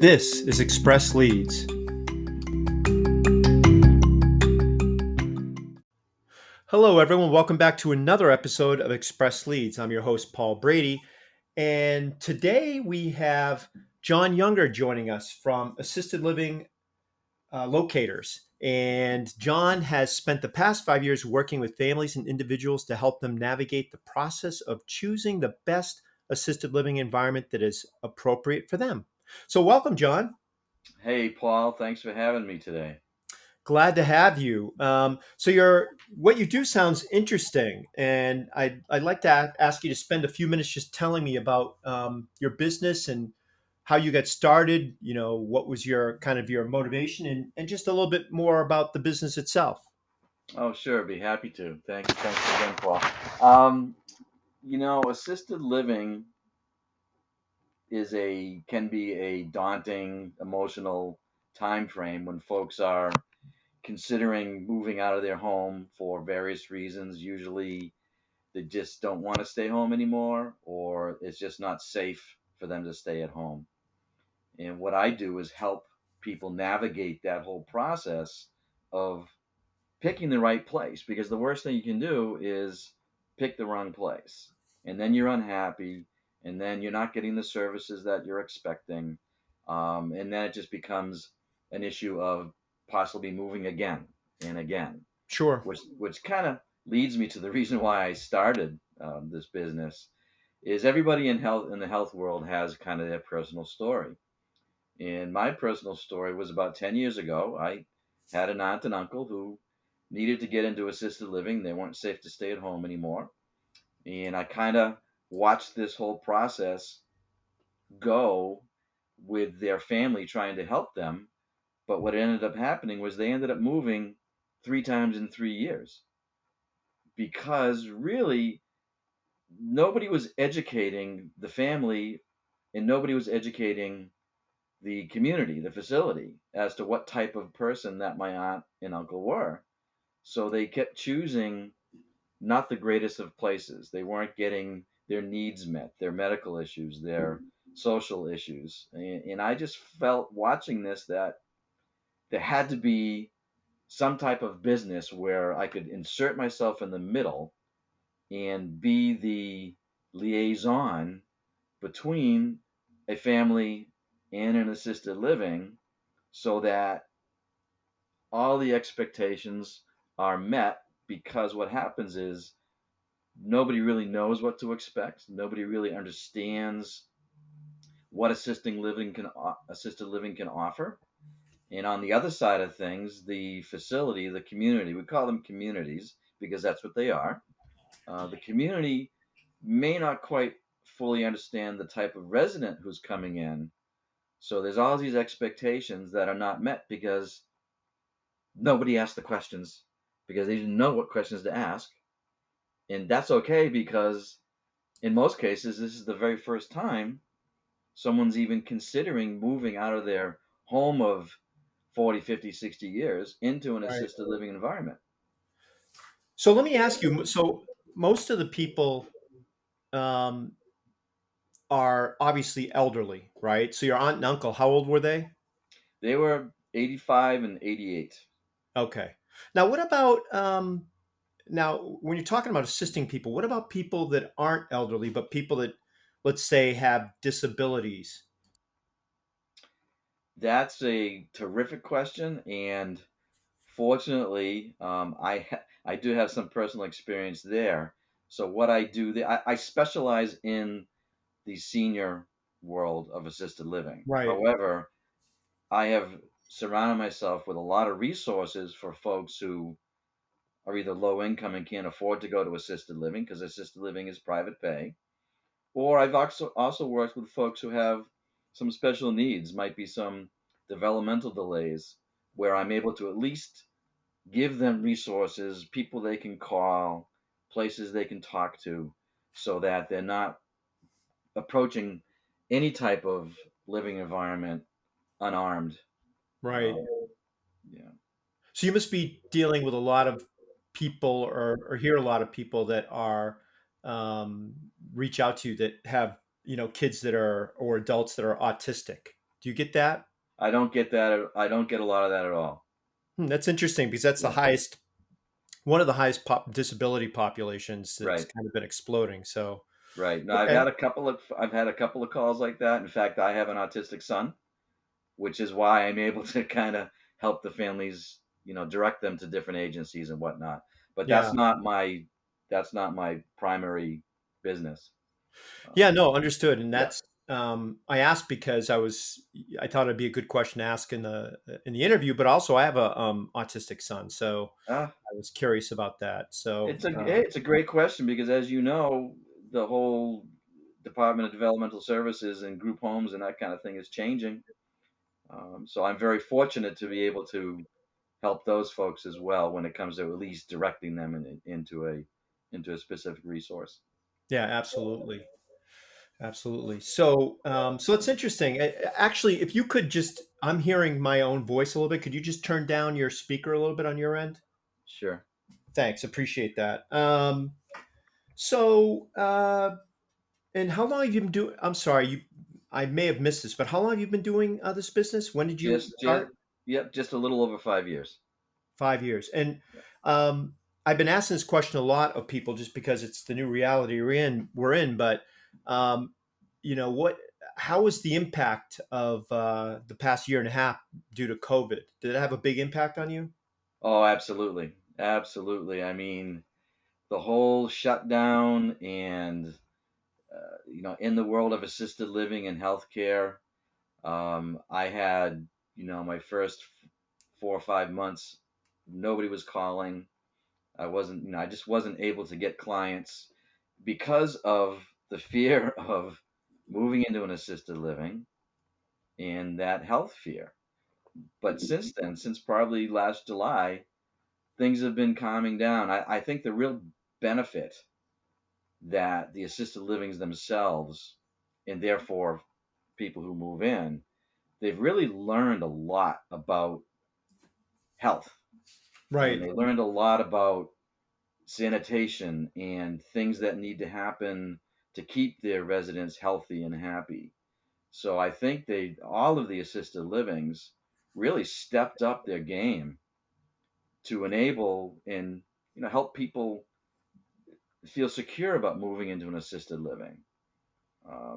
This is Express Leads. Hello, everyone. Welcome back to another episode of Express Leads. I'm your host, Paul Brady. And today we have Jon Younger joining us from Assisted Living Locators. And Jon has spent the past 5 years working with families and individuals to help them navigate the process of choosing the best assisted living environment that is appropriate for them. So welcome, Jon. Hey, Paul, thanks for having me today. Glad to have you. What you do sounds interesting, and I'd like to ask you to spend a few minutes just telling me about your business and how you got started. You know, what was your kind of your motivation, and just a little bit more about the business itself. Oh, sure, be happy to. Thanks again, Paul. Um, assisted living can be a daunting, emotional time frame when folks are considering moving out of their home for various reasons. Usually, they just don't want to stay home anymore, or it's just not safe for them to stay at home. And what I do is help people navigate that whole process of picking the right place, because the worst thing you can do is pick the wrong place, and then you're unhappy, and then you're not getting the services that you're expecting, and then it just becomes an issue of possibly moving again and again, Sure. which kind of leads me to the reason why I started this business. Is everybody in the health world has kind of their personal story, and my personal story was about 10 years ago. I had an aunt and uncle who needed to get into assisted living. They weren't safe to stay at home anymore. And I kind of watched this whole process go with their family trying to help them. But what ended up happening was they ended up moving 3 times in 3 years, because really nobody was educating the family, and nobody was educating the community, the facility, as to what type of person that my aunt and uncle were. So they kept choosing not the greatest of places. They weren't getting their needs met, their medical issues, their social issues. And I just felt watching this that there had to be some type of business where I could insert myself in the middle and be the liaison between a family and an assisted living, so that all the expectations are met. Because what happens is nobody really knows what to expect. Nobody really understands what assisted living can offer. And on the other side of things, the facility, the community, we call them communities because that's what they are. The community may not quite fully understand the type of resident who's coming in. So there's all these expectations that are not met because nobody asked the questions, because they didn't know what questions to ask. And that's okay, because in most cases, this is the very first time someone's even considering moving out of their home of 40, 50, 60 years into an Right. assisted living environment. So let me ask you. So most of the people um, are obviously elderly, right? So your aunt and uncle, how old were they? They were 85 and 88. Okay. Now, what about now when you're talking about assisting people? What about people that aren't elderly, but people that, let's say, have disabilities? That's a terrific question, and fortunately, I do have some personal experience there. So what I do, I specialize in the senior world of assisted living. Right. However, I have surrounded myself with a lot of resources for folks who are either low income and can't afford to go to assisted living, because assisted living is private pay, or I've also worked with folks who have some special needs, might be some developmental delays, where I'm able to at least give them resources, people they can call, places they can talk to, so that they're not approaching any type of living environment unarmed. Right. Um, yeah. So you must be dealing with a lot of people, or hear a lot of people that are reach out to you that have kids that are or adults that are autistic. Do you get that? I don't get that. I don't get a lot of that at all. That's interesting because that's the Yeah. highest, one of the highest disability populations that's Right. kind of been exploding. So, Right. No, okay. I've had a couple of calls like that. In fact, I have an autistic son, which is why I'm able to kind of help the families, direct them to different agencies and whatnot. But Yeah. that's not my primary business. Yeah, Um, no, understood. And yeah. that's I asked because I thought it'd be a good question to ask in the interview, but also I have a autistic son, so Uh, I was curious about that. So it's a great question because, as you know, the whole Department of Developmental Services and group homes and that kind of thing is changing. So I'm very fortunate to be able to help those folks as well when it comes to at least directing them into a specific resource. yeah, absolutely. Absolutely. So, so it's interesting. Actually, if you could just, I'm hearing my own voice a little bit. Could you just turn down your speaker a little bit on your end? Sure. Thanks. Appreciate that. So, and how long have you been doing? I'm sorry, I may have missed this, but how long have you been doing this business? When did you Just start? yep, just a little over 5 years. 5 years. And um, I've been asking this question a lot of people just because it's the new reality we're in. But um, what? How was the impact of the past year and a half due to COVID? Did it have a big impact on you? Oh, absolutely. Absolutely. I mean, the whole shutdown and in the world of assisted living and healthcare, I had, my first 4 or 5 months, nobody was calling. I wasn't, I just wasn't able to get clients because of the fear of moving into an assisted living and that health fear. But since then, since probably last July, things have been calming down. I think the real benefit that the assisted livings themselves, and therefore people who move in, they've really learned a lot about health, and Right, they learned a lot about sanitation and things that need to happen to keep their residents healthy and happy. So I think all of the assisted livings really stepped up their game to enable and help people feel secure about moving into an assisted living.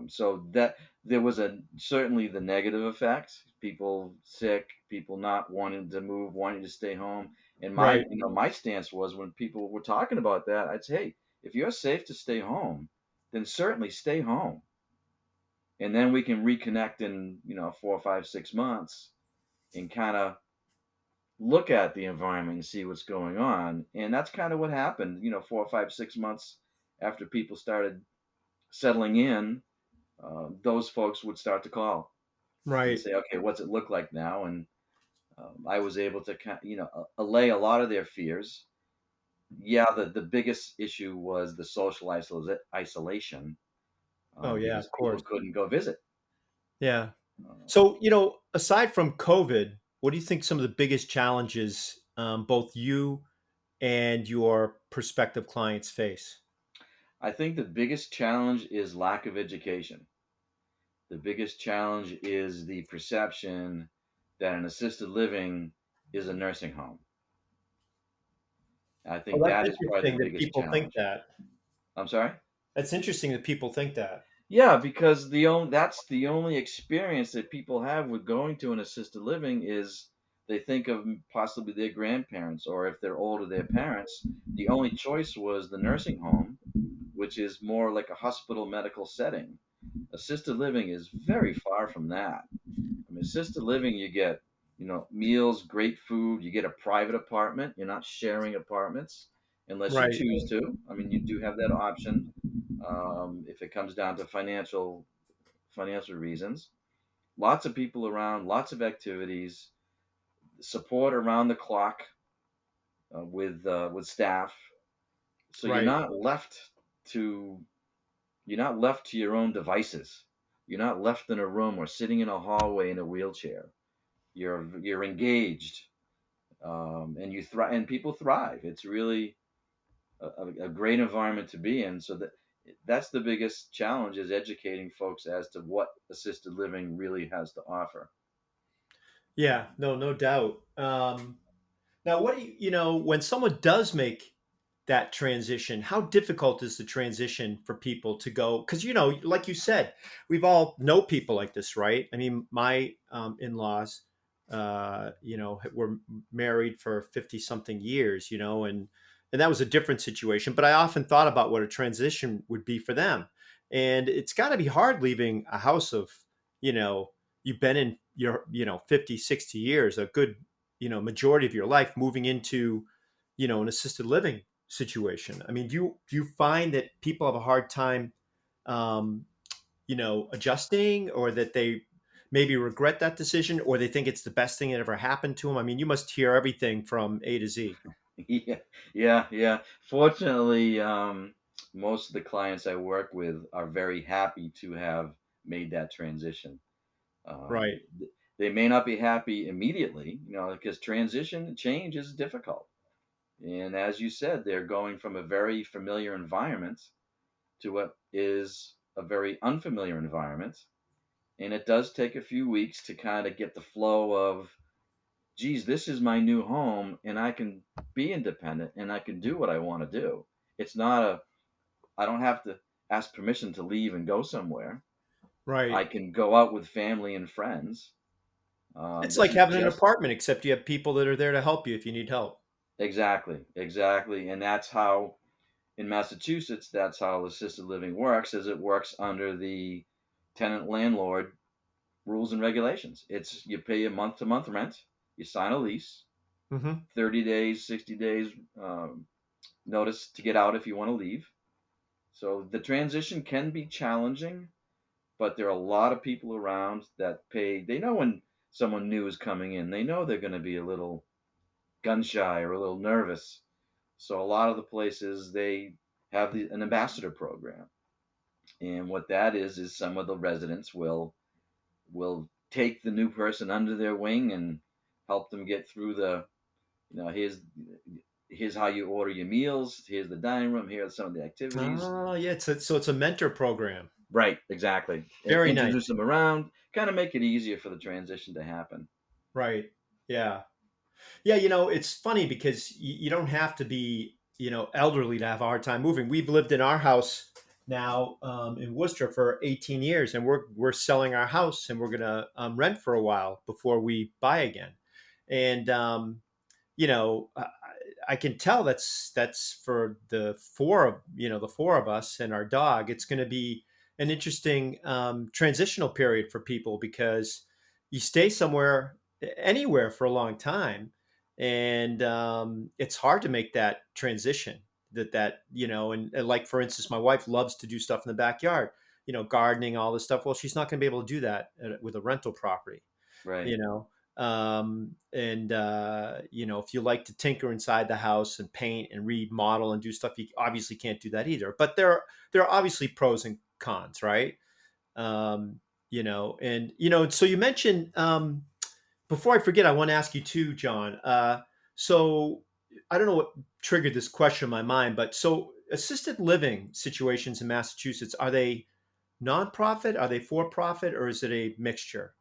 So that there was certainly the negative effects, people sick, people not wanting to move, wanting to stay home. And right, my stance was when people were talking about that, I'd say, hey, if you're safe to stay home, then certainly stay home. And then we can reconnect in, 4, 5, 6 months and kind of look at the environment and see what's going on. And that's kind of what happened, 4, 5, 6 months after people started settling in, those folks would start to call and right, say, okay, what's it look like now? And I was able to allay a lot of their fears. Yeah, the biggest issue was the social isolation, oh yeah, because of people course, couldn't go visit. yeah. Uh, So, aside from COVID, what do you think some of the biggest challenges both you and your prospective clients face? I think the biggest challenge is lack of education. The biggest challenge is the perception that an assisted living is a nursing home. I Oh, think that's that is probably interesting the that biggest people think challenge. that. I'm sorry? That's interesting that people think that. Yeah, because that's the only experience that people have with going to an assisted living is they think of possibly their grandparents, or if they're older, their parents. The only choice was the nursing home, which is more like a hospital medical setting. Assisted living is very far from that. I mean, assisted living, you get, meals, great food, you get a private apartment. You're not sharing apartments unless you Right, choose to. I mean, you do have that option, if it comes down to financial reasons. Lots of people around, lots of activities, support around the clock, with staff. So right, to you're not left to your own devices. You're not left in a room or sitting in a hallway in a wheelchair. You're engaged, and you thrive, and people thrive. It's really a great environment to be in. So that That's the biggest challenge, is educating folks as to what assisted living really has to offer. Yeah, no, no doubt. Now, what do you know, when someone does make that transition, how difficult is the transition for people to go? Because, like you said, we've all know people like this, right? I mean, my in-laws, were married for 50 something years, and that was a different situation. But I often thought about what a transition would be for them. And it's got to be hard leaving a house of, you know, you've been in your, 50, 60 years, a good majority of your life, moving into an assisted living situation. I mean, do you find that people have a hard time um, adjusting, or that they maybe regret that decision, or they think it's the best thing that ever happened to them? I mean, you must hear everything from A to Z. Yeah, yeah. Fortunately, most of the clients I work with are very happy to have made that transition. Right. They may not be happy immediately, because transition change is difficult. And as you said, they're going from a very familiar environment to what is a very unfamiliar environment. And it does take a few weeks to kind of get the flow of, geez, this is my new home and I can be independent and I can do what I want to do. It's not a, I don't have to ask permission to leave and go somewhere. I Right. can go out with family and friends. It's This like is having an just apartment, except you have people that are there to help you if you need help. exactly. And that's how, in Massachusetts, that's how assisted living works, is it works under the tenant landlord rules and regulations. It's, you pay a month to month rent, you sign a lease, Hmm. 30 days, 60 days notice to get out if you want to leave. So the transition can be challenging, but there are a lot of people around that pay. They know when someone new is coming in, they know they're going to be a little gun shy or a little nervous. So a lot of the places, they have an ambassador program. And what that is some of the residents will take the new person under their wing and help them get through the, here's how you order your meals, here's the dining room, here are some of the activities. Oh, yeah. So it's a mentor program. Right, exactly. And Very nice. introduce them around, kind of make it easier for the transition to happen. Right. Yeah. Yeah, it's funny because you don't have to be, elderly to have a hard time moving. We've lived in our house now in Worcester for 18 years, and we're selling our house, and we're gonna rent for a while before we buy again. And I can tell that's for the four of us and our dog. It's going to be an interesting transitional period for people, because you stay somewhere, anywhere, for a long time, and it's hard to make that transition. And like, for instance, my wife loves to do stuff in the backyard, gardening, all this stuff. Well, she's not going to be able to do that with a rental property, Right, you know and if you like to tinker inside the house and paint and remodel and do stuff, you obviously can't do that either. But there are obviously pros and cons, right? So you mentioned, before I forget, I want to ask you too, John. So I don't know what triggered this question in my mind, but so assisted living situations in Massachusetts, are they nonprofit, are they for profit, or is it a mixture?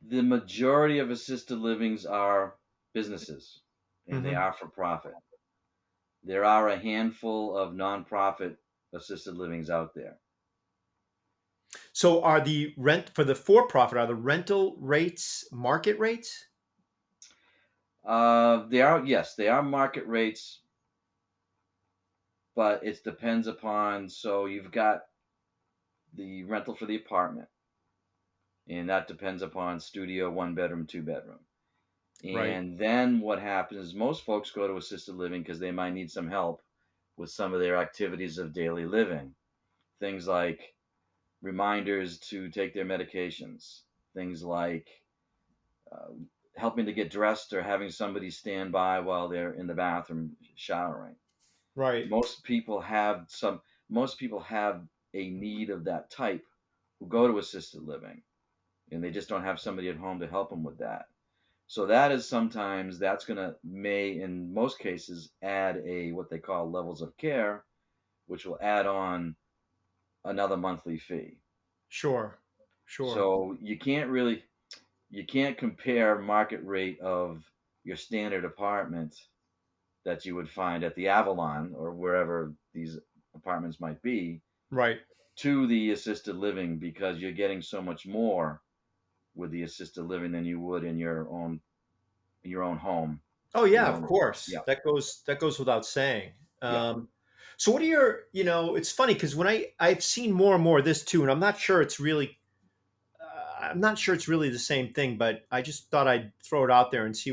the majority of assisted livings are businesses, and they Hmm. are for profit. There are a handful of nonprofit assisted livings out there. So are the rent for the for profit, are the rental rates market rates? They are, yes, they are market rates, but it depends upon. So you've got the rental for the apartment, and that depends upon studio, one bedroom, two bedroom. Right. And then what happens is most folks go to assisted living because they might need some help with some of their activities of daily living. Things like reminders to take their medications, things like uh, helping to get dressed or having somebody stand by while they're in the bathroom showering. Right. Most people have some, most people have a need of that type who go to assisted living, and they just don't have somebody at home to help them with that. So that is sometimes, that's going to, may in most cases add a what they call levels of care, which will add on another monthly fee. Sure. Sure. So you can't compare market rate of your standard apartment that you would find at the Avalon or wherever these apartments might be Right. to the assisted living, because you're getting so much more with the assisted living than you would in your own home. Oh Your yeah, of own course. Yeah, That goes without saying. yeah. So what are your, it's funny because when I've seen more and more of this too, and I'm not sure it's really the same thing, but I just thought I'd throw it out there and see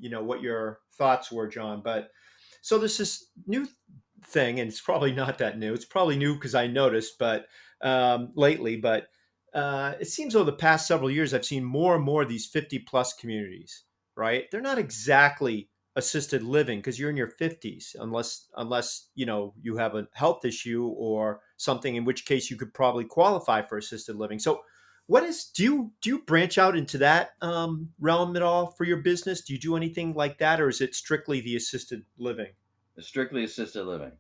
what your thoughts were, John. But so there's this new thing, and it's probably not that new. It's probably new because I noticed, but lately, but it seems over the past several years, I've seen more and more of these 50 plus communities. Right? They're not exactly assisted living because you're in your 50s, unless you have a health issue or something, in which case you could probably qualify for assisted living. So what is do you branch out into that realm at all for your business? Do you do anything like that, or is it strictly the assisted living? It's strictly assisted living.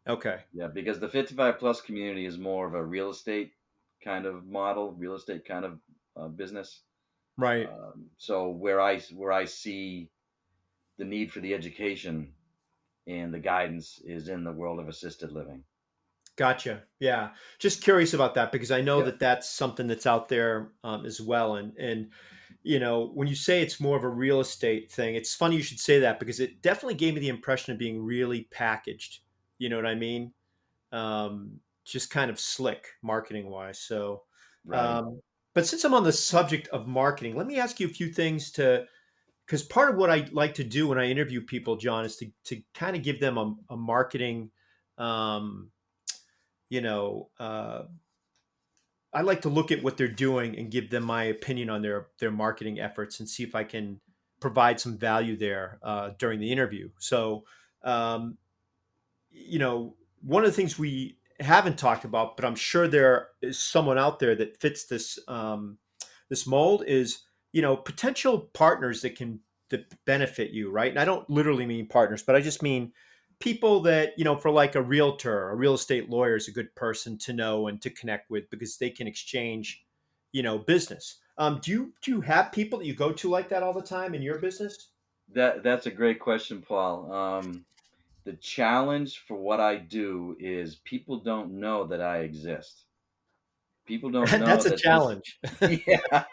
Okay. Yeah, because the 55 plus community is more of a real estate kind of model, real estate kind of business. Right. So where I see the need for the education and the guidance is in the world of assisted living. Gotcha. Yeah. Just curious about that because I know Yeah, that that's something that's out there as well. And when you say it's more of a real estate thing, it's funny you should say that because it definitely gave me the impression of being really packaged. You know what I mean? Just kind of slick marketing wise. So, right. um, but since I'm on the subject of marketing, let me ask you a few things to because part of what I like to do when I interview people, John, is to kind of give them a marketing, um, you know, I like to look at what they're doing and give them my opinion on their marketing efforts and see if I can provide some value there during the interview. So, um, one of the things we haven't talked about, but I'm sure there is someone out there that fits this mold is potential partners that benefit you, right? And I don't literally mean partners, but I just mean people that for like a realtor, a real estate lawyer is a good person to know and to connect with because they can exchange business. Do you have people that you go to like that all the time in your business? That's a great question, Paul. The challenge for what I do is people don't know that I exist. People don't know That's a that this, challenge. yeah,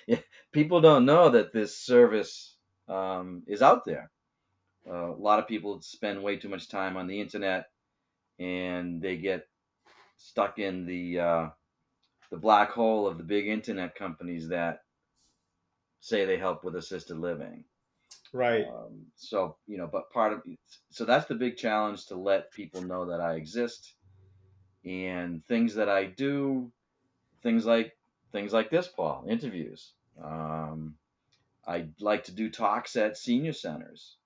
yeah. People don't know that this service is out there. A lot of people spend way too much time on the internet, and they get stuck in the black hole of the big internet companies that say they help with assisted living. Right. So but part of so that's the big challenge, to let people know that I exist and things that I do, things like things like this, Paul, interviews. I like to do talks at senior centers.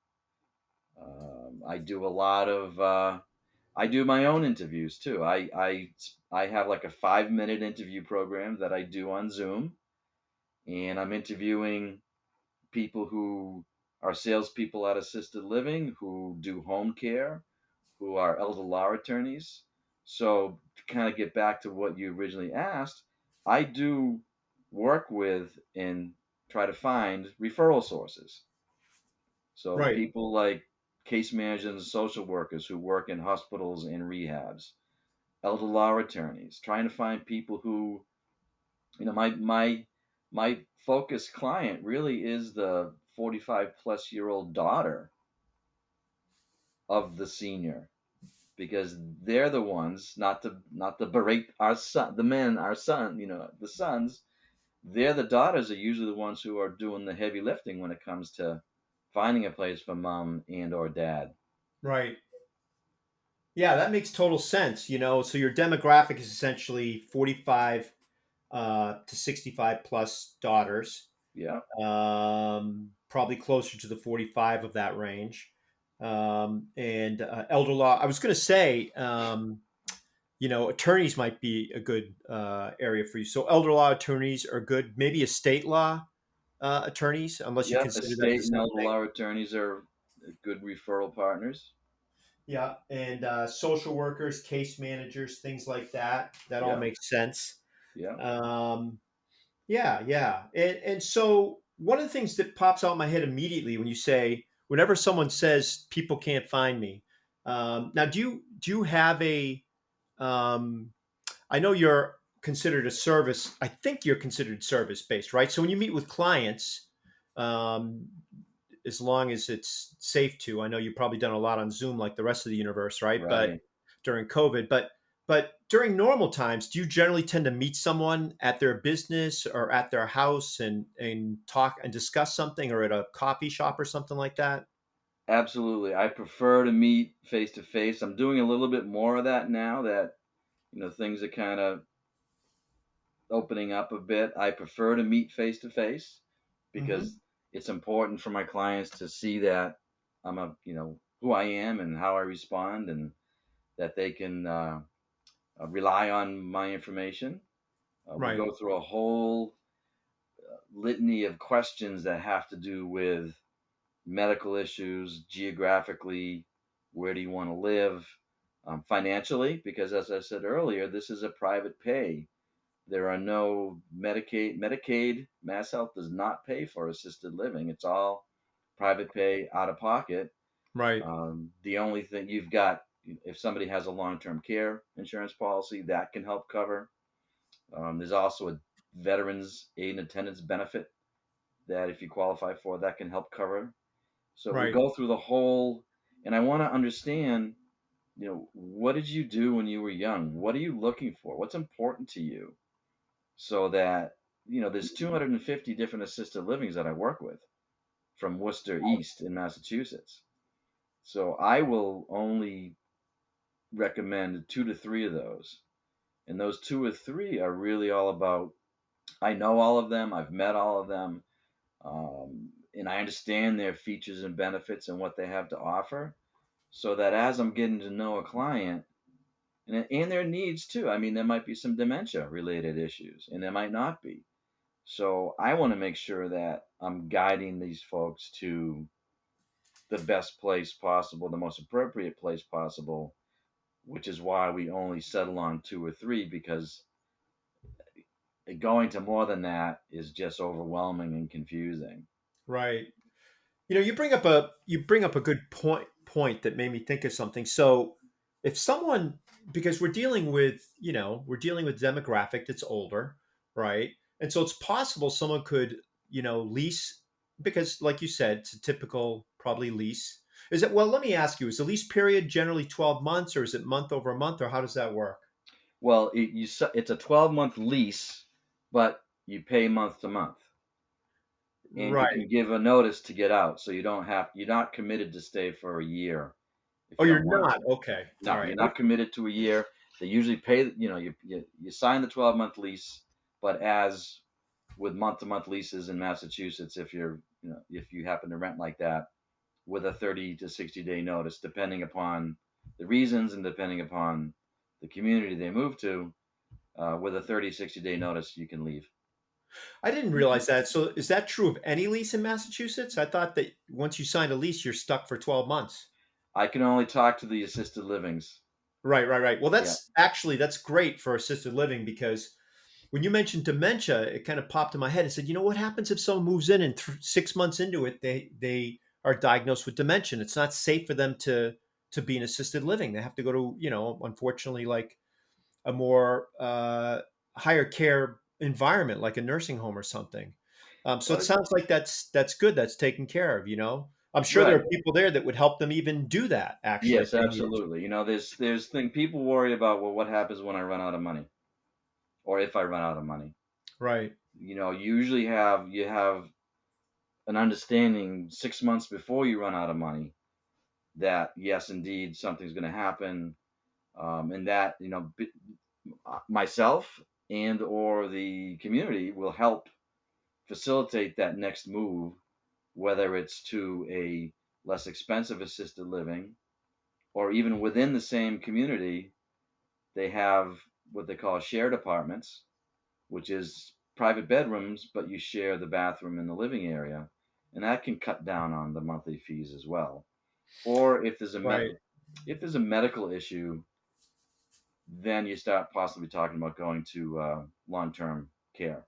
I do a lot of I do my own interviews too. I have like a 5 minute interview program that I do on Zoom, and I'm interviewing people who are salespeople at assisted living, who do home care, who are elder law attorneys. So to kind of get back to what you originally asked, I do work with and try to find referral sources. So Right. people like case managers and social workers who work in hospitals and rehabs, elder law attorneys, trying to find people who, my focus client really is the 45 plus year old daughter of the senior, because they're the ones, not to berate our son, the men, our son, the sons. They're the daughters are usually the ones who are doing the heavy lifting when it comes to finding a place for mom and or dad. Right. Yeah, that makes total sense. So your demographic is essentially 45 to 65 plus daughters, Yeah. probably closer to the 45 of that range. And elder law, I was going to say, attorneys might be a good area for you. So elder law attorneys are good. Maybe estate law attorneys, unless you Yeah, consider that the estate and same elder thing. law attorneys are good referral partners. Yeah, and social workers, case managers, things like that. That all Yeah, makes sense. yeah, Um, yeah, yeah. And so one of the things that pops out in my head immediately when you say, whenever someone says people can't find me, now do you have a um, I know you're considered a service. I think you're considered service based, right? So when you meet with clients, um, as long as it's safe to, I know you've probably done a lot on Zoom like the rest of the universe, right? But right. during COVID, but during normal times, do you generally tend to meet someone at their business or at their house and talk and discuss something, or at a coffee shop or something like that? Absolutely. I prefer to meet face to face. I'm doing a little bit more of that now that, things are kind of opening up a bit. I prefer to meet face to face Hmm. because it's important for my clients to see that who I am and how I respond, and that they can rely on my information. We Right, go through a whole litany of questions that have to do with medical issues, geographically, where do you want to live, financially, because as I said earlier, this is a private pay. There are no Medicaid, Mass Health does not pay for assisted living. It's all private pay, out of pocket. right, The only thing you've got, if somebody has a long-term care insurance policy, that can help cover. There's also a veterans aid and attendance benefit that if you qualify for, that can help cover. So we right, go through the whole, and I want to understand, what did you do when you were young? What are you looking for? What's important to you? So that, there's 250 different assisted livings that I work with from Worcester East in Massachusetts. So I will only recommend two to three of those. And those two or three are really all about, I know all of them, I've met all of them, and I understand their features and benefits and what they have to offer. So that as I'm getting to know a client, and their needs too, I mean, there might be some dementia related issues, and there might not be. So I want to make sure that I'm guiding these folks to the best place possible, the most appropriate place possible, which is why we only settle on two or three, because going to more than that is just overwhelming and confusing. right. You bring up a good point that made me think of something. So if someone, because we're dealing with demographic that's older, right? And so it's possible someone could, lease, because like you said, it's a typical probably lease. Is it, well, let me ask you, is the lease period generally 12 months, or is it month over month, or how does that work? Well, it's a 12-month lease, but you pay month to month, and you Right. can give a notice to get out, so you're not committed to stay for a year if Oh, you you're don't want not. to. Okay. All No, right. you're not committed to a year. They usually pay, you sign the 12-month lease, but as with month-to-month leases in Massachusetts, if you happen to rent like that, with a 30 to 60-day notice, depending upon the reasons and depending upon the community they move to, with a 30, 60-day notice, you can leave. I didn't realize that. So is that true of any lease in Massachusetts? I thought that once you signed a lease, you're stuck for 12 months. I can only talk to the assisted livings. Right, right, right. Well, Yeah. that's great for assisted living, because when you mentioned dementia, it kind of popped in my head and said, what happens if someone moves in and 6 months into it, they are diagnosed with dementia? It's not safe for them to be in assisted living. They have to go to, unfortunately, like a more higher care environment, like a nursing home or something. So it Well, sounds like that's good. That's taken care of. I'm sure there right. are people there that would help them even do that. Actually, if Yes, they needed to. absolutely. There's thing people worry about. Well, what happens when I run out of money, or if I run out of money? Right, Usually you have an understanding 6 months before you run out of money that yes, indeed, something's going to happen, and that myself and or the community will help facilitate that next move, whether it's to a less expensive assisted living, or even within the same community, they have what they call shared apartments, which is private bedrooms, but you share the bathroom and the living area. And that can cut down on the monthly fees as well. Or if there's a right. If there's a medical issue, then you start possibly talking about going to long-term care.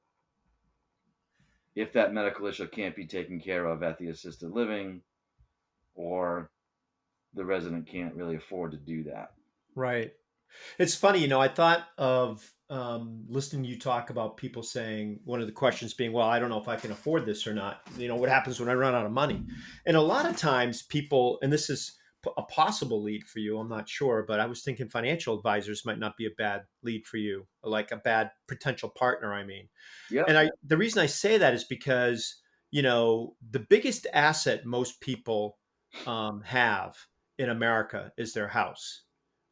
If that medical issue can't be taken care of at the assisted living, or the resident can't really afford to do that. Right. It's funny, I thought of listening to you talk about people saying one of the questions being, well, I don't know if I can afford this or not. What happens when I run out of money? And a lot of times people, and this is a possible lead for you, I'm not sure, but I was thinking financial advisors might not be a bad lead for you, like a bad potential partner, I mean. Yep. And the reason I say that is because, the biggest asset most people have in America is their house.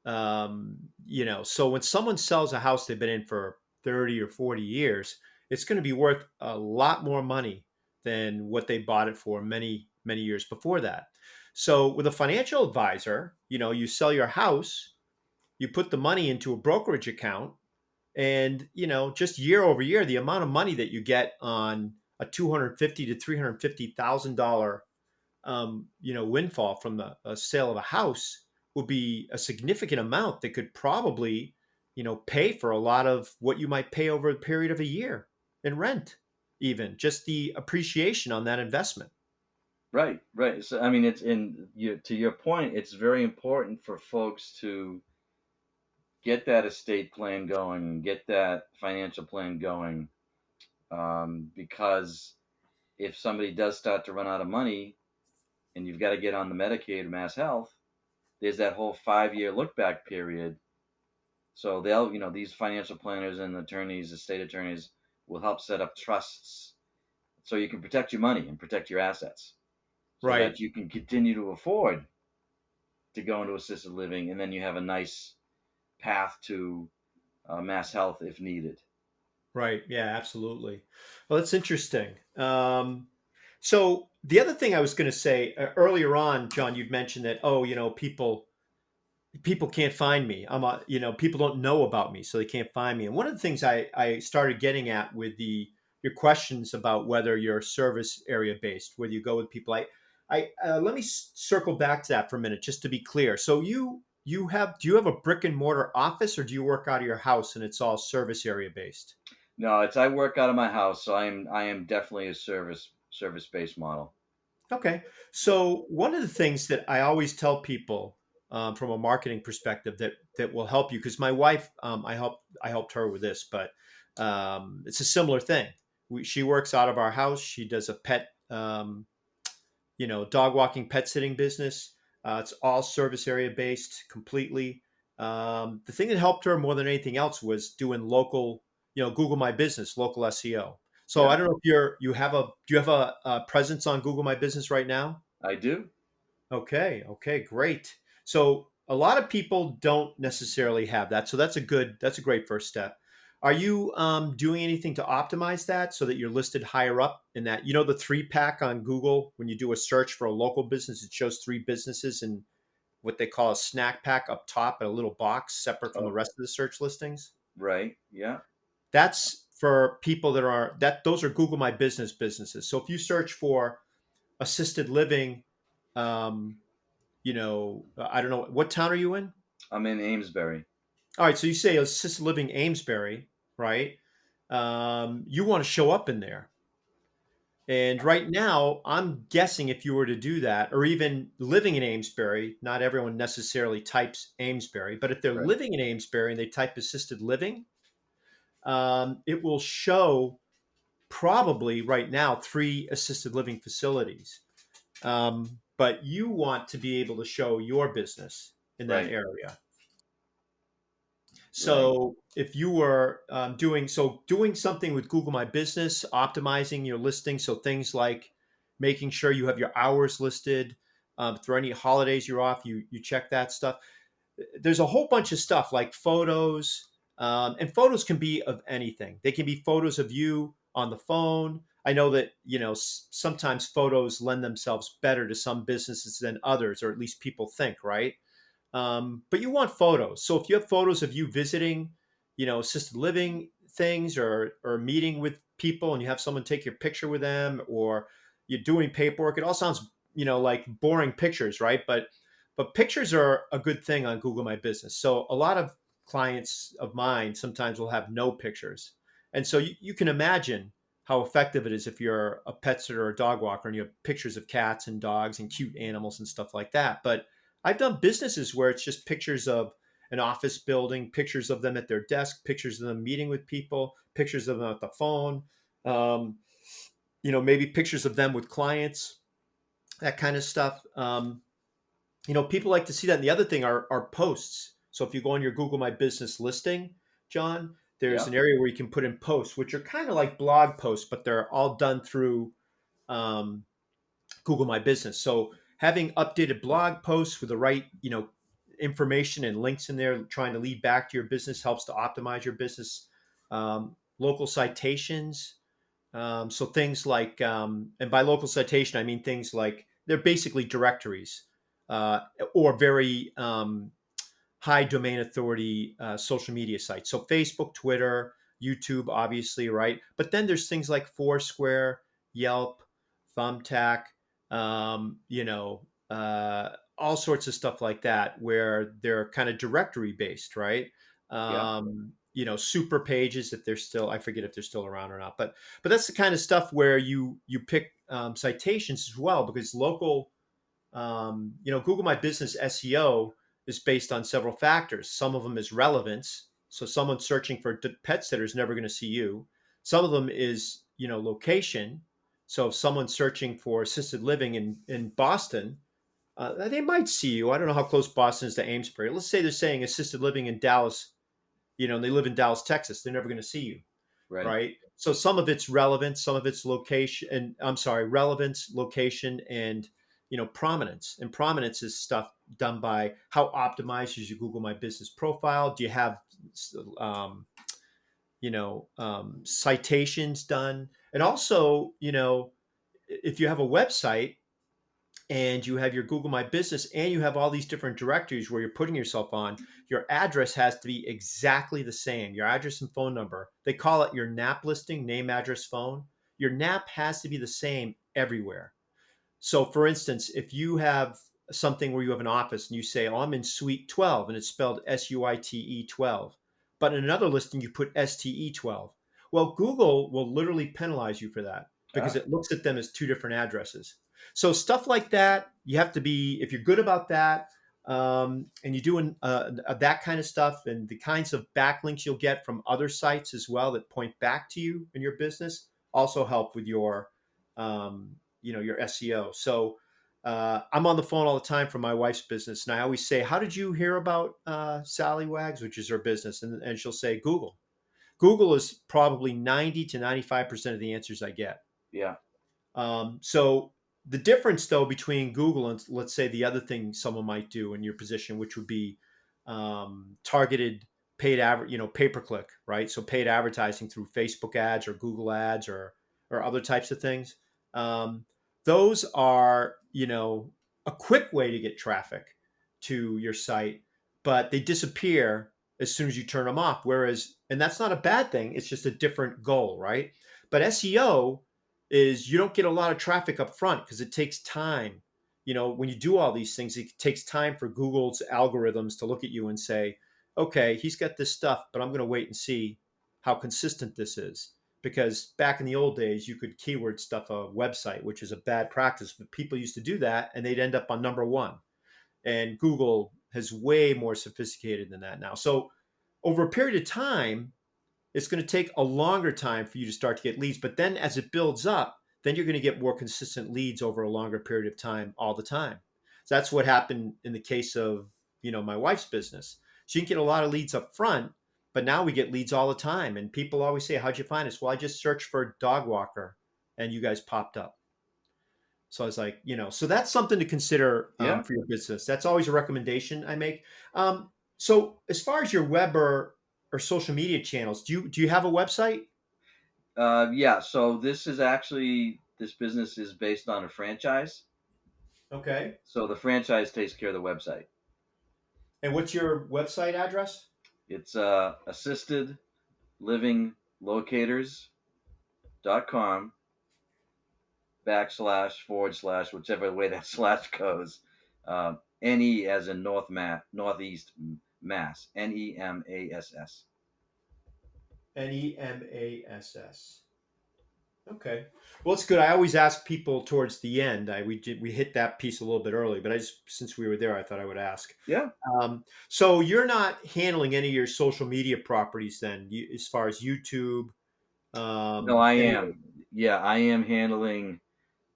So when someone sells a house they've been in for 30 or 40 years, it's going to be worth a lot more money than what they bought it for many, many years before that. So with a financial advisor, you sell your house, you put the money into a brokerage account, and just year over year, the amount of money that you get on a 250 to $350,000 windfall from the sale of a house would be a significant amount that could probably, pay for a lot of what you might pay over a period of a year in rent, even just the appreciation on that investment. Right, right. So I mean, it's in you to your point. It's very important for folks to get that estate plan going, get that financial plan going, because if somebody does start to run out of money and you've got to get on the Medicaid or Mass Health, there's that whole 5 year look back period. So they'll, these financial planners and attorneys, estate attorneys, will help set up trusts so you can protect your money and protect your assets so Right, that you can continue to afford to go into assisted living, and then you have a nice path to Mass Health if needed. right. Yeah, absolutely. Well, that's interesting. So the other thing I was going to say earlier on, John, you'd mentioned that, oh, people can't find me. People don't know about me, so they can't find me. And one of the things I started getting at with your questions about whether you're service area based, whether you go with people, let me circle back to that for a minute, just to be clear. So do you have a brick and mortar office, or do you work out of your house and it's all service area based? No, it's I work out of my house, so I am definitely a service based model. Okay. So one of the things that I always tell people from a marketing perspective that will help you, because my wife, I helped her with this, but it's a similar thing. She works out of our house. She does a pet, dog walking, pet sitting business. It's all service area based completely. The thing that helped her more than anything else was doing local, Google My Business, local SEO. So Yeah, I don't know if do you have a presence on Google My Business right now? I do. Okay, okay, great. So a lot of people don't necessarily have that. So that's a great first step. Are you doing anything to optimize that so that you're listed higher up in that? The three pack on Google, when you do a search for a local business, it shows three businesses and what they call a snack pack up top in a little box separate from the Oh, rest of the search listings. right. Yeah. That's for people those are Google My Business businesses. So if you search for assisted living, um, I don't know, what town are you in? I'm in Amesbury. All right, so you say assisted living Amesbury, right? You want to show up in there. And right now, I'm guessing if you were to do that, or even living in Amesbury, not everyone necessarily types Amesbury, but if they're Right. living in Amesbury and they type assisted living, it will show probably right now three assisted living facilities. But you want to be able to show your business in that Right. area. Right. So if you were doing something with Google My Business, optimizing your listing, so things like making sure you have your hours listed, for any holidays you're off, you check that stuff. There's a whole bunch of stuff like photos, and photos can be of anything. They can be photos of you on the phone. I know that sometimes photos lend themselves better to some businesses than others, or at least people think, right? But you want photos. So if you have photos of you visiting, assisted living things, or meeting with people, and you have someone take your picture with them, or you're doing paperwork, it all sounds, like boring pictures, right? But But pictures are a good thing on Google My Business. So a lot of clients of mine sometimes will have no pictures. And so you can imagine how effective it is if you're a pet sitter or a dog walker and you have pictures of cats and dogs and cute animals and stuff like that. But I've done businesses where it's just pictures of an office building, pictures of them at their desk, pictures of them meeting with people, pictures of them at the phone, um, maybe pictures of them with clients, that kind of stuff. People like to see that. And the other thing are posts. So if you go on your Google My Business listing, John, there's Yeah. an area where you can put in posts, which are kind of like blog posts, but they're all done through um, Google My Business. So having updated blog posts with the right, information and links in there, trying to lead back to your business helps to optimize your business. Local citations. So things like, and by local citation, I mean things like they're basically directories uh, or very high domain authority social media sites. So Facebook, Twitter, YouTube, obviously, right? But then there's things like Foursquare, Yelp, Thumbtack, all sorts of stuff like that, where they're kind of directory based, right? Yeah. Super pages if they're still, I forget if they're still around or not, but that's the kind of stuff where you pick citations as well, because local Google My Business SEO is based on several factors. Some of them is relevance. So someone searching for pet sitter is never going to see you. Some of them is, location. So if someone's searching for assisted living in Boston, they might see you. I don't know how close Boston is to Amesbury. Let's say they're saying assisted living in Dallas, and they live in Dallas, Texas. They're never going to see you, Right. right? So some of it's relevance, some of it's location, and I'm sorry, relevance, location, and prominence. And prominence is stuff done by how optimized is your Google My Business profile. Do you have um, citations done? And also, if you have a website and you have your Google My Business and you have all these different directories where you're putting yourself on, your address has to be exactly the same. Your address and phone number. They call it your NAP listing, name, address, phone. Your NAP has to be the same everywhere. So, for instance, if you have something where you have an office and you say, "Oh, I'm in Suite 12," and it's spelled SUITE 12, but in another listing you put STE 12, well, Google will literally penalize you for that because Ah, it looks at them as two different addresses. So, stuff like that, you have to be, if you're good about that, and you're doing that kind of stuff and the kinds of backlinks you'll get from other sites as well that point back to you and your business also help with your SEO. So I'm on the phone all the time for my wife's business, and I always say, "How did you hear about Sally Wags, which is her business?" And she'll say, "Google." Google is probably 90 to 95% of the answers I get. yeah. So the difference, though, between Google and let's say the other thing someone might do in your position, which would be targeted paid pay per click, right? So paid advertising through Facebook ads or Google ads or other types of things. Um, those are a quick way to get traffic to your site, but they disappear as soon as you turn them off. Whereas, and that's not a bad thing; it's just a different goal, right? But SEO is you don't get a lot of traffic up front because it takes time. When you do all these things, it takes time for Google's algorithms to look at you and say, okay, he's got this stuff, but I'm going to wait and see how consistent this is. Because back in the old days, you could keyword stuff a website, which is a bad practice, but people used to do that and they'd end up on number one. And Google has way more sophisticated than that now. So over a period of time, it's going to take a longer time for you to start to get leads. But then as it builds up, then you're going to get more consistent leads over a longer period of time all the time. So that's what happened in the case of, my wife's business. She didn't get a lot of leads up front, but now we get leads all the time. And people always say, "How'd you find us?" "Well, I just searched for dog walker and you guys popped up." So I was like, so that's something to consider Yeah. for your business. That's always a recommendation I make. So as far as your web or social media channels, do you have a website? Yeah. So this business is based on a franchise. Okay. So the franchise takes care of the website. And what's your website address? It's assisted living locators.com / / whichever way that slash goes. NE as in Northeast Mass. NEMASS. NEMASS. Okay. Well, it's good. I always ask people towards the end. We hit that piece a little bit early, but I just since we were there, I thought I would ask. Yeah. So you're not handling any of your social media properties then, as far as YouTube, No, I any. am. Yeah, I am handling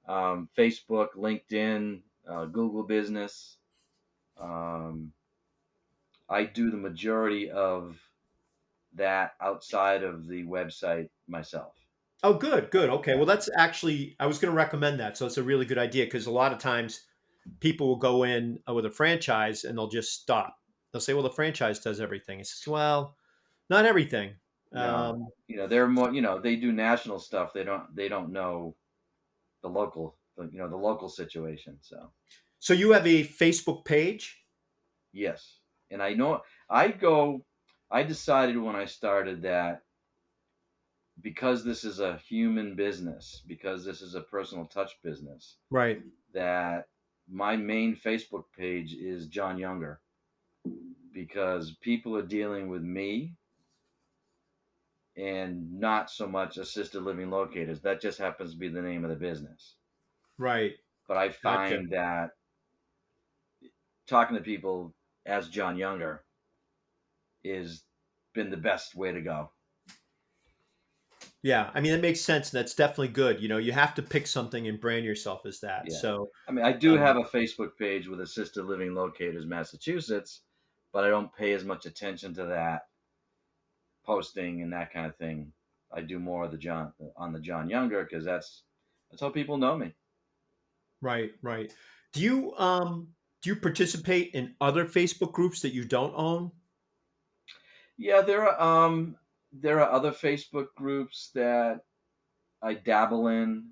Facebook, LinkedIn, Google Business. Um, I do the majority of that outside of the website myself. Oh, good, good. Okay. Yeah. Well, that's actually I was going to recommend that. So it's a really good idea because a lot of times people will go in with a franchise and they'll just stop. They'll say, "Well, the franchise does everything." It says, "Well, not everything." No, Um, they're more. They do national stuff. They don't know the local situation. So so you have a Facebook page, yes, and I know I go. I decided when I started that because this is a human business, because this is a personal touch business, right? that my main Facebook page is Jon Younger because people are dealing with me and not so much assisted living locators. That just happens to be the name of the business. Right. But I Gotcha. find that talking to people as Jon Younger is been the best way to go. Yeah, I mean, that makes sense, and that's definitely good. You have to pick something and brand yourself as that. Yeah. So, I mean, I do have um, a Facebook page with Assisted Living Locators Massachusetts, but I don't pay as much attention to that posting and that kind of thing. I do more of the Jon Younger because that's how people know me. right, right. Do you participate in other Facebook groups that you don't own? Yeah, there are other Facebook groups that I dabble in,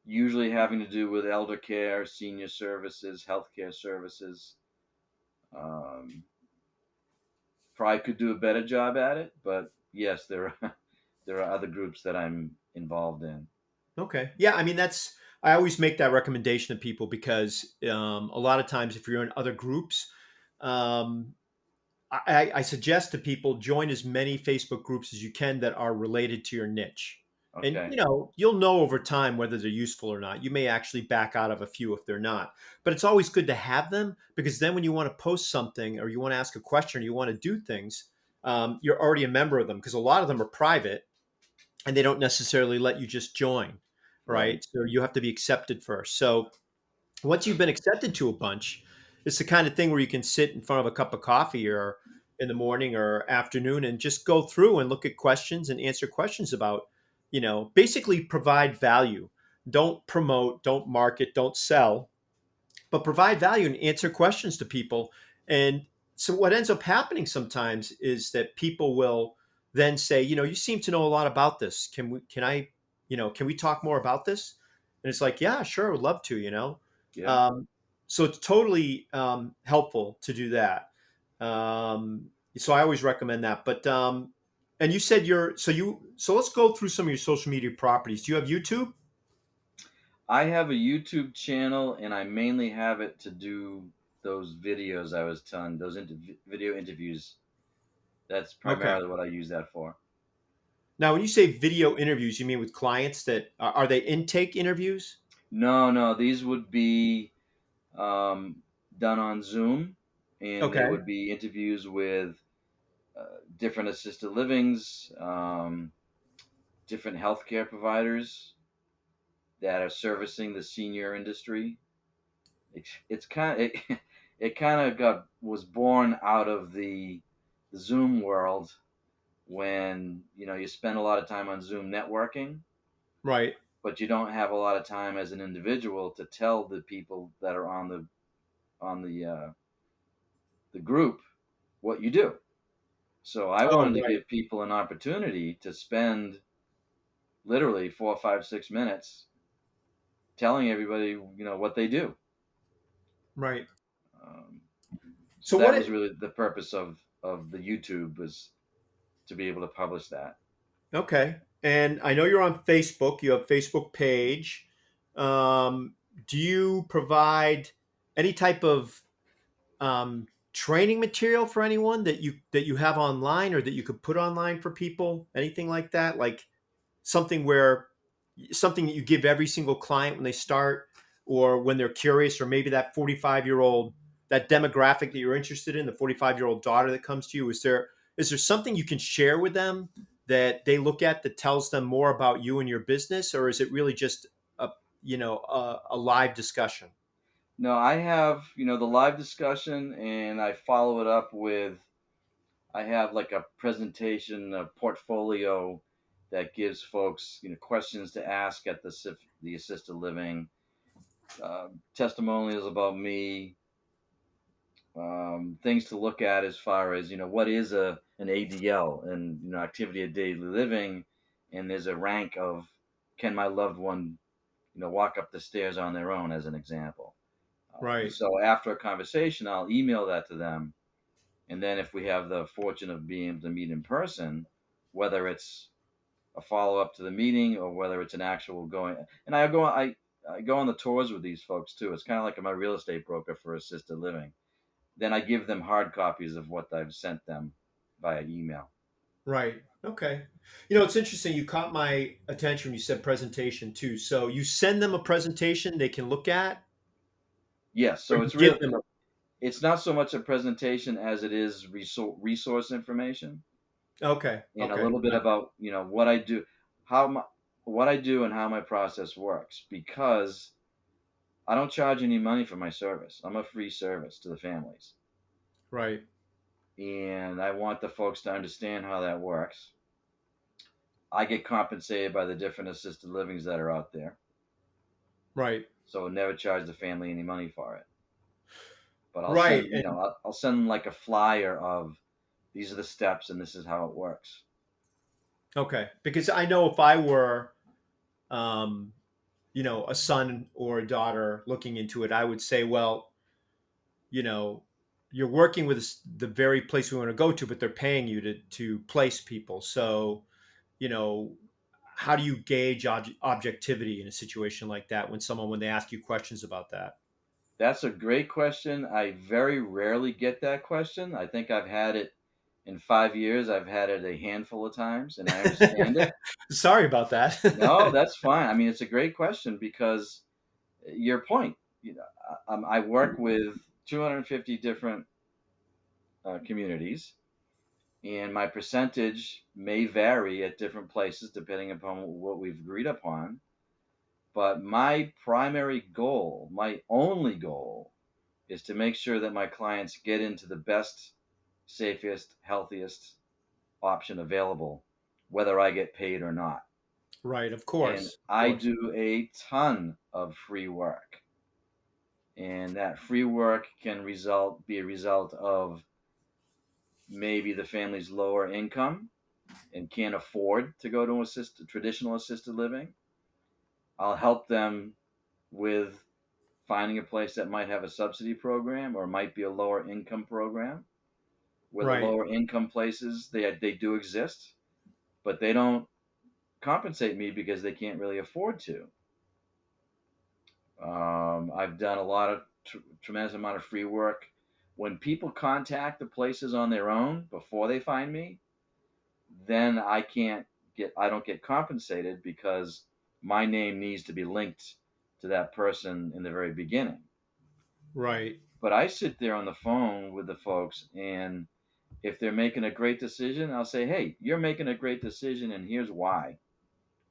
usually having to do with elder care, senior services, healthcare services. Um, Probably could do a better job at it, but yes, there are there are other groups that I'm involved in. Okay. Yeah, I mean I always make that recommendation to people because a lot of times if you're in other groups, um, I suggest to people join as many Facebook groups as you can that are related to your niche. And Okay. you'll know over time whether they're useful or not. You may actually back out of a few if they're not. But it's always good to have them because then when you want to post something or you want to ask a question or you want to do things, you're already a member of them because a lot of them are private and they don't necessarily let you just join, Right. right? So you have to be accepted first. So once you've been accepted to a bunch, it's the kind of thing where you can sit in front of a cup of coffee or in the morning or afternoon and just go through and look at questions and answer questions about, basically provide value. Don't promote, don't market, don't sell, but provide value and answer questions to people. And so what ends up happening sometimes is that people will then say, you seem to know a lot about this. Can we talk more about this? And it's like, yeah, sure, I would love to. Yeah. Um, so it's totally helpful to do that. So I always recommend that. But and you said so let's go through some of your social media properties. Do you have YouTube? I have a YouTube channel, and I mainly have it to do those videos I was telling, those video interviews. That's Okay. primarily what I use that for. Now, when you say video interviews, you mean with clients that are they intake interviews? No, no, these would be done on Zoom, and they Okay. would be interviews with different assisted livings, different healthcare providers that are servicing the senior industry. It's kind of it kind of got was born out of the Zoom world when you spend a lot of time on Zoom networking, Right. but you don't have a lot of time as an individual to tell the people that are on the group what you do. So I Oh, wanted to right. give people an opportunity to spend literally 4, 5, 6 minutes telling everybody what they do. Right. Um, so So that what was it really the purpose of the YouTube, was to be able to publish that. Okay. And I know you're on Facebook. You have Facebook page. Um, do you provide any type of training material for anyone that you have online or that you could put online for people? Anything like that? Like something where something that you give every single client when they start or when they're curious, or maybe that 45-year-old, that demographic that you're interested in, the 45-year-old daughter that comes to you, is there something you can share with them that they look at that tells them more about you and your business, or is it really just a a live discussion? No, I have, the live discussion, and I follow it up with, I have like a presentation, a portfolio that gives folks, questions to ask at the assisted living, testimonials about me, things to look at as far as, what is an ADL, and activity of daily living, and there's a rank of, can my loved one, walk up the stairs on their own, as an example. Right, So after a conversation, I'll email that to them, and then if we have the fortune of being able to meet in person, whether it's a follow up to the meeting or whether it's an actual going, and I go on the tours with these folks too. It's kind of like my real estate broker for assisted living. Then I give them hard copies of what I've sent them via email. right. Okay. It's interesting. You caught my attention when you said presentation too. So you send them a presentation they can look at, Yes, or so you it's give real. them a. It's not so much a presentation as it is resource information, Okay. and a Okay. little bit about what I do, how my what I do, and how my process works. Because I don't charge any money for my service. I'm a free service to the families, Right. and I want the folks to understand how that works. I get compensated by the different assisted livings that are out there, Right. so never charge the family any money for it. But I'll Right. send, I'll send them like a flyer of, these are the steps and this is how it works. Okay. Because I know if I were, um, a son or a daughter looking into it, I would say, well, you know, you're working with the very place we want to go to, but they're paying you to place people. So, you know, how do you gauge objectivity in a situation like that when they ask you questions about that? That's a great question. I very rarely get that question. I think I've had it in 5 years. I've had it a handful of times, and I understand it. Sorry about that. No, that's fine. I mean, it's a great question because your point. I work with 250 different communities, and my percentage may vary at different places depending upon what we've agreed upon. But my primary goal, my only goal, is to make sure that my clients get into the best, safest, healthiest option available, whether I get paid or not. Right, of And course, of I course. do a ton of free work. And that free work can be a result of maybe the family's lower income and can't afford to go to traditional assisted living. I'll help them with finding a place that might have a subsidy program or might be a lower income program. Where the Right, lower income places, they do exist, but they don't compensate me because they can't really afford to. I've done a lot of tremendous amount of free work. When people contact the places on their own before they find me, then I don't get compensated because my name needs to be linked to that person in the very beginning. right, But I sit there on the phone with the folks, and if they're making a great decision, I'll say, hey, you're making a great decision, and here's why.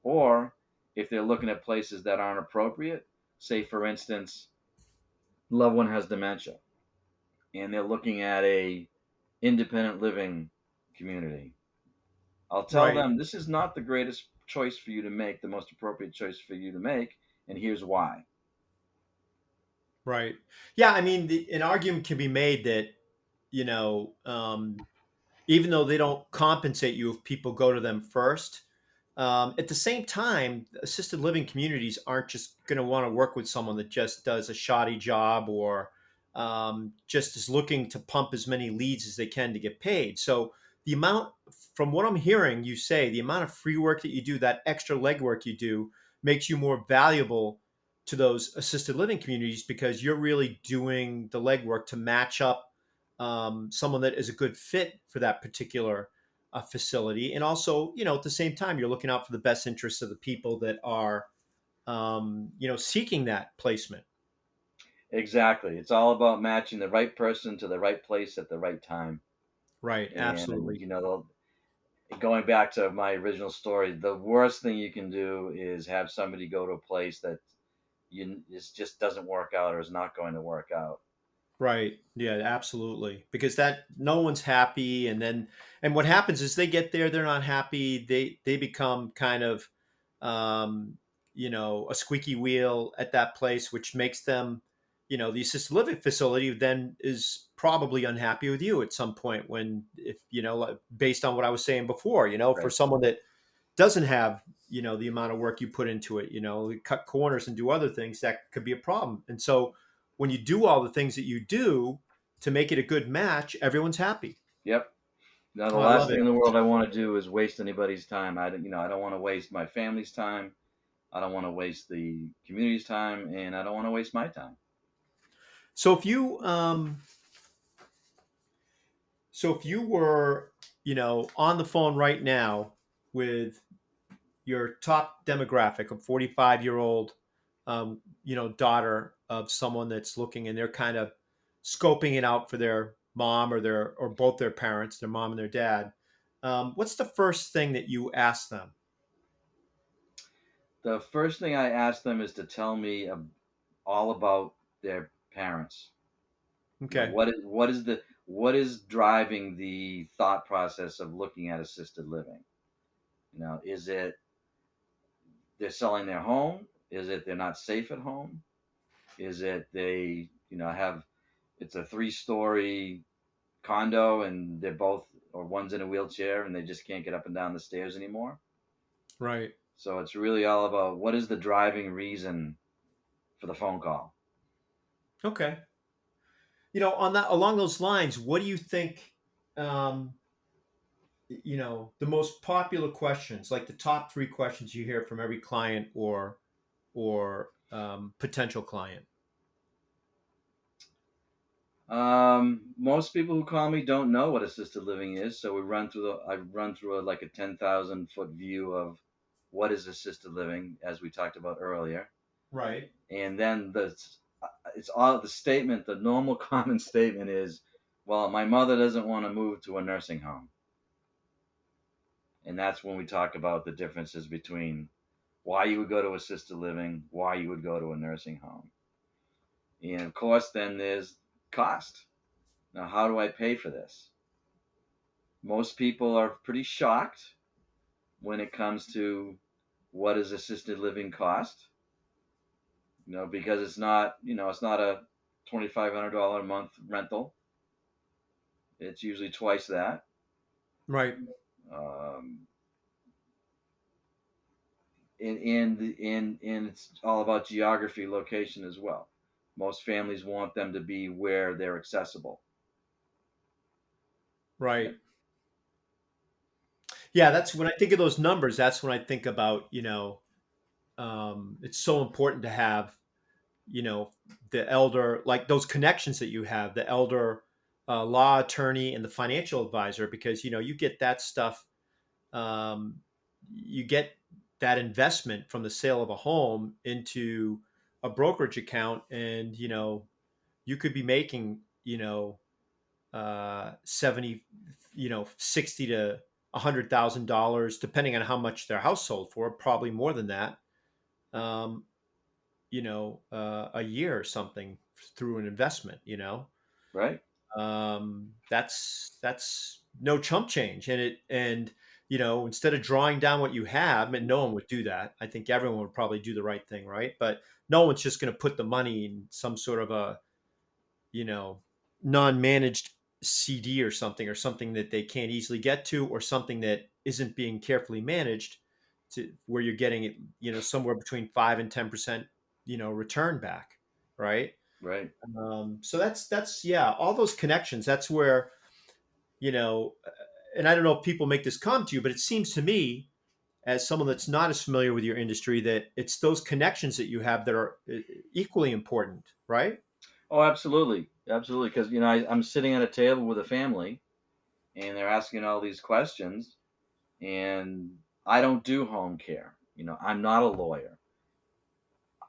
Or if they're looking at places that aren't appropriate, say, for instance, loved one has dementia, and they're looking at a independent living community. I'll tell right, them this is not the greatest choice for you to make, the most appropriate choice for you to make, and here's why. right. Yeah, I mean, an argument can be made that you know, even though they don't compensate you if people go to them first. At the same time, assisted living communities aren't just going to want to work with someone that just does a shoddy job or just is looking to pump as many leads as they can to get paid. So the amount, from what I'm hearing you say, the amount of free work that you do, that extra legwork you do, makes you more valuable to those assisted living communities because you're really doing the legwork to match up someone that is a good fit for that particular facility. And also, at the same time, you're looking out for the best interests of the people that are, seeking that placement. Exactly. It's all about matching the right person to the right place at the right time. Right. And Absolutely. you know, going back to my original story, the worst thing you can do is have somebody go to a place that just doesn't work out or is not going to work out. Right. Yeah, absolutely. Because that no one's happy, and what happens is they get there, they're not happy. They become kind of um, a squeaky wheel at that place, which makes them, the assisted living facility then is probably unhappy with you at some point when, if like, based on what I was saying before, for Right. someone that doesn't have, the amount of work you put into it, cut corners and do other things, that could be a problem. And so when you do all the things that you do to make it a good match, everyone's happy. Yep. Now, the Oh, I last love thing it. in the world I want to do is waste anybody's time. I don't want to waste my family's time. I don't want to waste the community's time, and I don't want to waste my time. So if you were, on the phone right now with your top demographic, a 45-year-old, daughter of someone that's looking, and they're kind of scoping it out for their mom or both their parents, their mom and their dad. What's the first thing that you ask them? The first thing I ask them is to tell me all about their parents. Okay. What is driving the thought process of looking at assisted living? Is it they're selling their home? Is it they're not safe at home? Is it they have it's a three-story condo and they're both or one's in a wheelchair and they just can't get up and down the stairs anymore? Right. So it's really all about what is the driving reason for the phone call. Okay. On that, along those lines, what do you think? Um, the most popular questions, like the top three questions you hear from every client or potential client. Most people who call me don't know what assisted living is, so I run through like a 10,000-foot view of what is assisted living, as we talked about earlier, Right. and then it's all the statement. The normal common statement is, "Well, my mother doesn't want to move to a nursing home," and that's when we talk about the differences between why you would go to assisted living, why you would go to a nursing home, and of course, then there's cost. Now, how do I pay for this? Most people are pretty shocked when it comes to what does assisted living cost, because it's not a $2,500 a month rental. It's usually twice that. Right. Um, and it's all about geography, location as well. Most families want them to be where they're accessible. Right. Yeah, that's when I think of those numbers. That's when I think about, it's so important to have, the elder, like those connections that you have, the elder law attorney and the financial advisor, because, you get that stuff, you get that investment from the sale of a home into a brokerage account, and, you could be making, 70, 60 to $100,000, depending on how much their house sold for, probably more than that, um, a year or something through an investment, Right. that's no chump change. And instead of drawing down what you have, and no one would do that. I think everyone would probably do the right thing, right? But no one's just going to put the money in some sort of a, you know, non-managed CD or something that they can't easily get to, or something that isn't being carefully managed, to where you're getting it, somewhere between 5 and 10%, return back, right? Right. So that's yeah, all those connections. That's where, you know, and I don't know if people make this come to you, but it seems to me as someone that's not as familiar with your industry, that it's those connections that you have that are equally important, right? Oh, absolutely, absolutely. Because I'm sitting at a table with a family, and they're asking all these questions, and I don't do home care. I'm not a lawyer.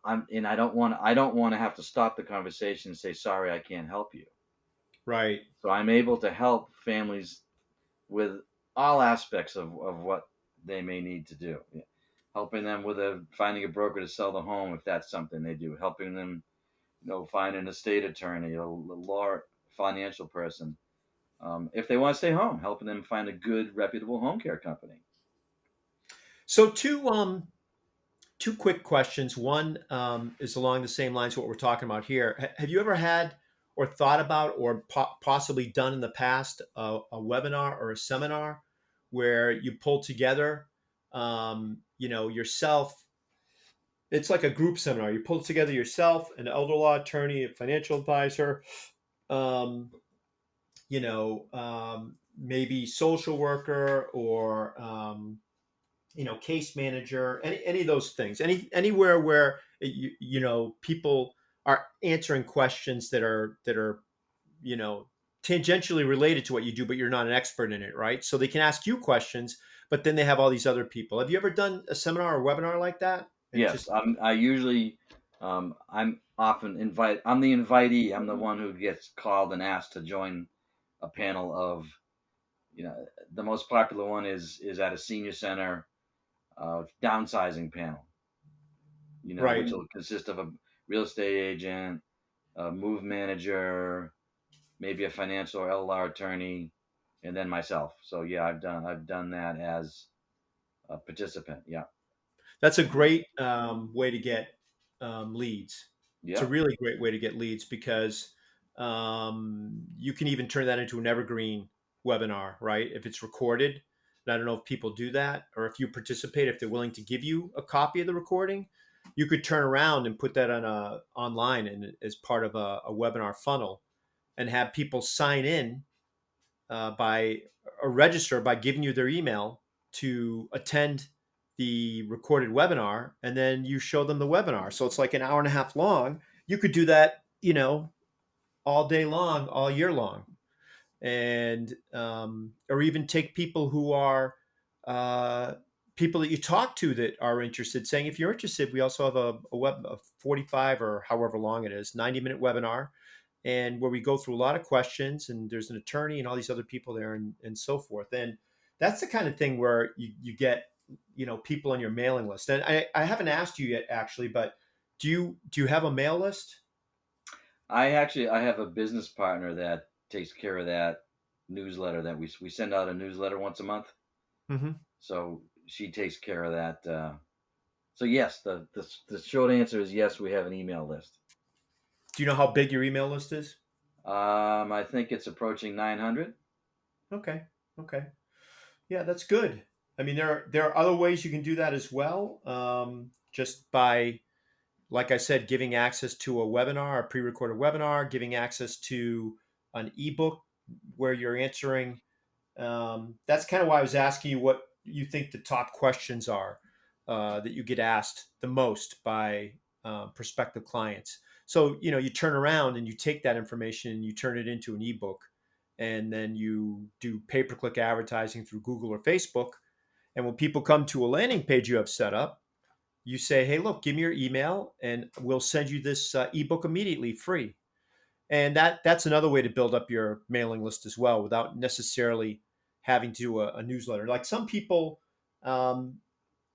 And I don't want to have to stop the conversation and say, sorry, I can't help you. Right. So I'm able to help families with all aspects of what they may need to do. Yeah. Helping them with finding a broker to sell the home if that's something they do. Helping them, find an estate attorney, a law financial person. If they want to stay home, helping them find a good, reputable home care company. So two quick questions. One is along the same lines of what we're talking about here. Have you ever had or thought about or possibly done in the past a webinar or a seminar where you pull together, yourself? It's like a group seminar. You pull together yourself, an elder law attorney, a financial advisor, um, maybe social worker or case manager, any of those things, anywhere where people are answering questions that are you know tangentially related to what you do, but you're not an expert in it, right? So they can ask you questions, but then they have all these other people. Have you ever done a seminar or webinar like that? And Yes, just I usually, I'm the invitee. I'm the one who gets called and asked to join a panel of, the most popular one is at a senior center, downsizing panel, which right. will consist of a real estate agent, a move manager, maybe a financial or LR attorney, and then myself. So yeah, I've done that as a participant. Yeah. That's a great way to get leads. It's a Yeah. really great way to get leads because you can even turn that into an evergreen webinar, right? If it's recorded, and I don't know if people do that or if you participate, if they're willing to give you a copy of the recording, you could turn around and put that on online and as part of a webinar funnel and have people sign in by or register by giving you their email to attend the recorded webinar, and then you show them the webinar. So it's like an hour and a half long. You could do that, all day long, all year long, and or even take people who are uh, people that you talk to that are interested, saying, if you're interested, we also have a 45 or however long it is, 90-minute webinar, and where we go through a lot of questions, and there's an attorney and all these other people there, and so forth. And that's the kind of thing where you get people on your mailing list. And I haven't asked you yet, actually, but do you have a mail list? I have a business partner that takes care of that newsletter that we send out a newsletter once a month. Hmm. So she takes care of that. So yes, the short answer is yes. We have an email list. Do you know how big your email list is? I think it's approaching 900. Okay. Okay. Yeah, that's good. I mean, there are other ways you can do that as well. Just by, like I said, giving access to a webinar, a pre-recorded webinar, giving access to an ebook where you're answering. That's kind of why I was asking you what you think the top questions are that you get asked the most by prospective clients. So you turn around and you take that information and you turn it into an ebook, and then you do pay-per-click advertising through Google or Facebook. And when people come to a landing page you have set up, you say, "Hey, look, give me your email, and we'll send you this ebook immediately, free." And that's another way to build up your mailing list as well, without necessarily having to do a newsletter. Like some people, um,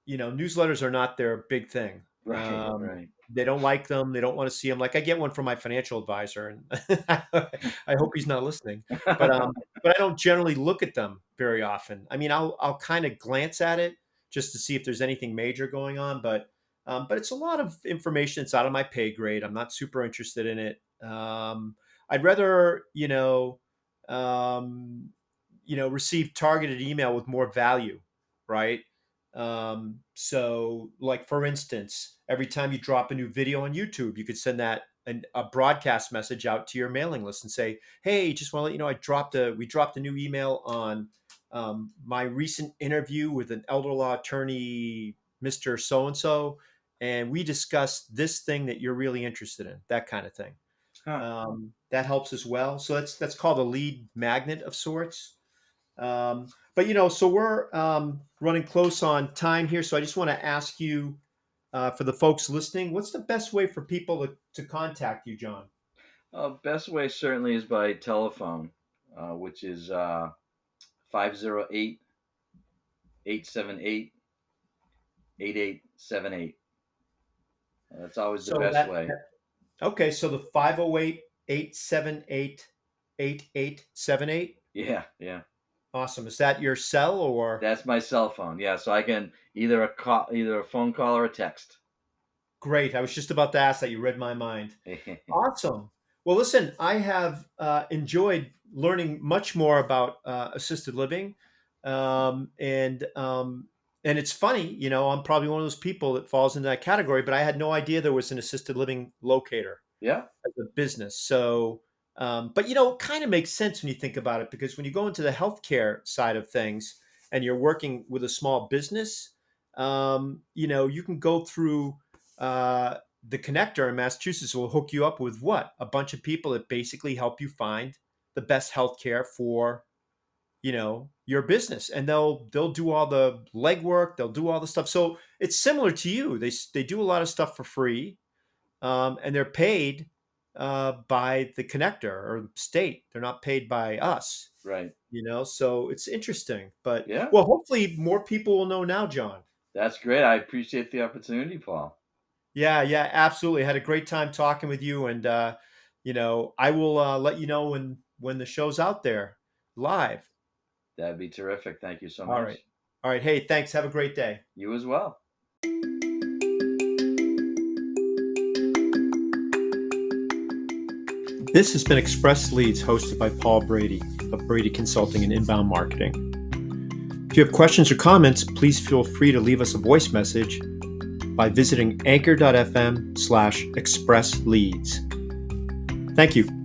newsletters are not their big thing. Right, right. They don't like them. They don't want to see them. Like I get one from my financial advisor, and I hope he's not listening. But I don't generally look at them very often. I mean, I'll kind of glance at it just to see if there's anything major going on. But it's a lot of information. It's out of my pay grade. I'm not super interested in it. I'd rather receive targeted email with more value, right? So, like for instance, every time you drop a new video on YouTube, you could send that a broadcast message out to your mailing list and say, "Hey, just want to let you know we dropped a new email on my recent interview with an elder law attorney, Mr. So and so, and we discussed this thing that you're really interested in, that kind of thing. Huh. That helps as well. So that's called a lead magnet of sorts. But so we're running close on time here. So I just want to ask you, for the folks listening, what's the best way for people to contact you, John? Best way certainly is by telephone, which is 508 878 8878. That's always the So best way. okay. So the 508-878-8878. Yeah, yeah. Awesome. Is that your cell or? That's my cell phone. Yeah, so I can either a phone call or a text. Great. I was just about to ask that. You read my mind. Awesome. Well, listen, I have enjoyed learning much more about assisted living, and it's funny, I'm probably one of those people that falls into that category, but I had no idea there was an assisted living locator Yeah, as a business. So, but it kind of makes sense when you think about it, because when you go into the healthcare side of things and you're working with a small business, you can go through. The connector in Massachusetts will hook you up with what? A bunch of people that basically help you find the best healthcare for, your business. And they'll do all the legwork, they'll do all the stuff. So it's similar to you. They do a lot of stuff for free, and they're paid by the connector or state. They're not paid by us, right. so it's interesting. But Yeah, well, hopefully more people will know now, John. that's great. I appreciate the opportunity, Paul. Yeah, yeah, absolutely. Had a great time talking with you, and I will let you know when the show's out there live. That'd be terrific. Thank you so All right, much. all right. Hey, thanks. Have a great day. You as well. This has been Express Leads, hosted by Paul Brady of Brady Consulting and Inbound Marketing. If you have questions or comments, please feel free to leave us a voice message by visiting anchor.fm/expressleads. Thank you.